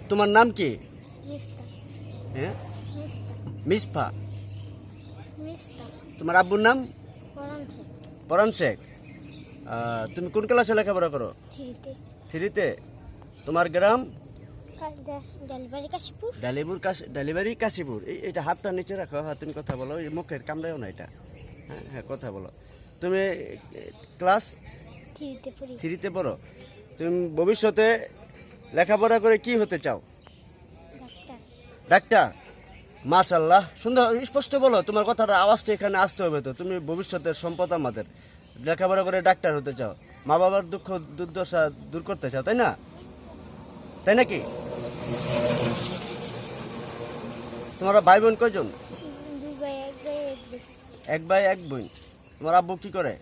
তোমার নাম কি? মিস্তা হ্যাঁ, মিস্তা মিসফা। মিস্তা তোমার আব্বুর নাম? পরামছে পরাণ শেখ। তুমি কোন ক্লাসে লেখাপড়া করো? থ্রিতে থ্রিতে। তোমার গ্রাম? ডালবাড়ি কাশীপুর। ডালিবাড়ি কাশীপুর। এটা হাতটা নিচে রাখো। হ্যাঁ, তুমি কথা বলো, এই মুখের কামড়াও না এটা। হ্যাঁ হ্যাঁ, কথা বলো। তুমি ক্লাস থ্রিতে পড়ি। থ্রিতে পড়ো। তুমি ভবিষ্যতে লেখাপড়া করে কি হতে চাও? ডাক্তার। ডাক্তার। মাশাআল্লাহ, সুন্দর স্পষ্ট বলো। তোমার কথাটা আওয়াজটা এখানে আসতে হবে তো। তুমি ভবিষ্যতের সম্পদ আমাদের। লেখাপড়া করে ডাক্তার হতে চাও, মা বাবার দুঃখ দুর্দশা দূর করতে চাও, তাই না? তাই নাকি? তোমার ভাই বোন কয়জন? দুই ভাই এক ভাই এক বোন। এক ভাই এক বোন। তোমার আব্বু কি করে?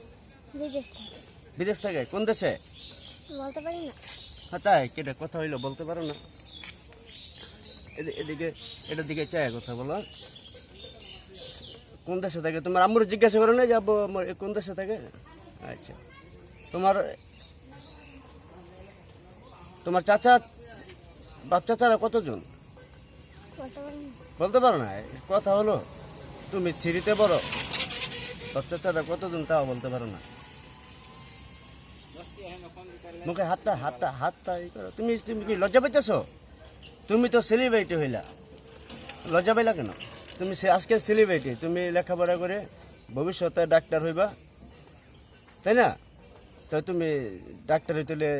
বিদেশ থেকে। বিদেশ থেকে। কোন দেশে? বলতে পারি না। হ্যাঁ, তাই কেটে কথা হইলো, বলতে পারো না? এদিকে, এটার দিকে চায় কথা বলো। কোন দেশে থাকে? তোমার আম্মুর জিজ্ঞাসা করো না যে আব্বু কোন দেশে থাকে? আচ্ছা। তোমার তোমার চাচা, বাপ চাচারা কতজন? বলতে পারি না। বলতে পারো না? কথা হলো, তুমি থ্রিতে বড়, বাপ চাচারা কতজন তাও বলতে পারো না। মুখে হাতটা হাতটা হাতটা ই করো। তুমি তুমি কি লজ্জা পাইতেছো? তুমি তো সেলিব্রিটি হইলা, লজ্জা পাইলা কেন? তুমি আজকে সেলিব্রিটি, তুমি লেখাপড়া করে ভবিষ্যতে ডাক্তার হইবা, তাই না? তো তুমি ডাক্তার হইতে হলে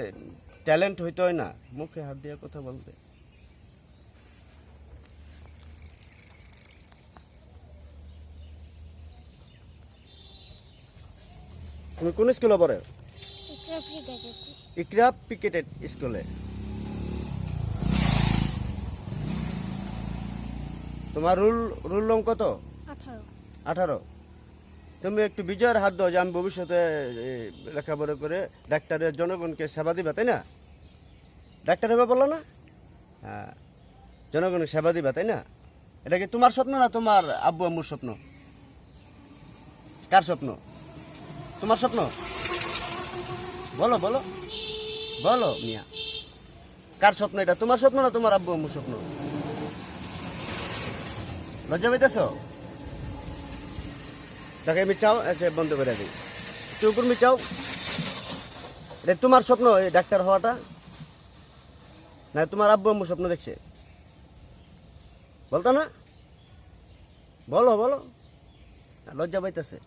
ট্যালেন্ট হইতে হয় না, মুখে হাত দিয়ে কথা বলতে। তুমি কোন স্কুলে পড়ো? ইকরা ফ্রি গেছে। ইকরা পিকেটেড স্কুলে। তোমার রুল রুল রং কত? 18। 18। তুমি একটু বিজয়ের হাত দাও যে আমি ভবিষ্যতে লেখাপড়া করে ডাক্তারের জনগণকে সেবা দিবা, তাই না? ডাক্তার হবে বললো না? হ্যাঁ, জনগণের সেবা দিবা, তাই না? এটা কি তোমার স্বপ্ন না তোমার আব্বু আম্মুর স্বপ্ন? কার স্বপ্ন? তোমার স্বপ্ন? বলো বলো বলো মিয়া, কার স্বপ্ন এটা? তোমার স্বপ্ন না তোমার আব্বু আম্মুর স্বপ্ন? লজ্জা পাইতেছ? তাকে আমি চাও এসে বন্ধ করে দিই। চুপুর মি চাও, এটা তোমার স্বপ্ন এই ডাক্তার হওয়াটা, না তোমার আব্বু আম্মু স্বপ্ন দেখছে? বলতো না? বলো বলো, লজ্জা পাইতেছে।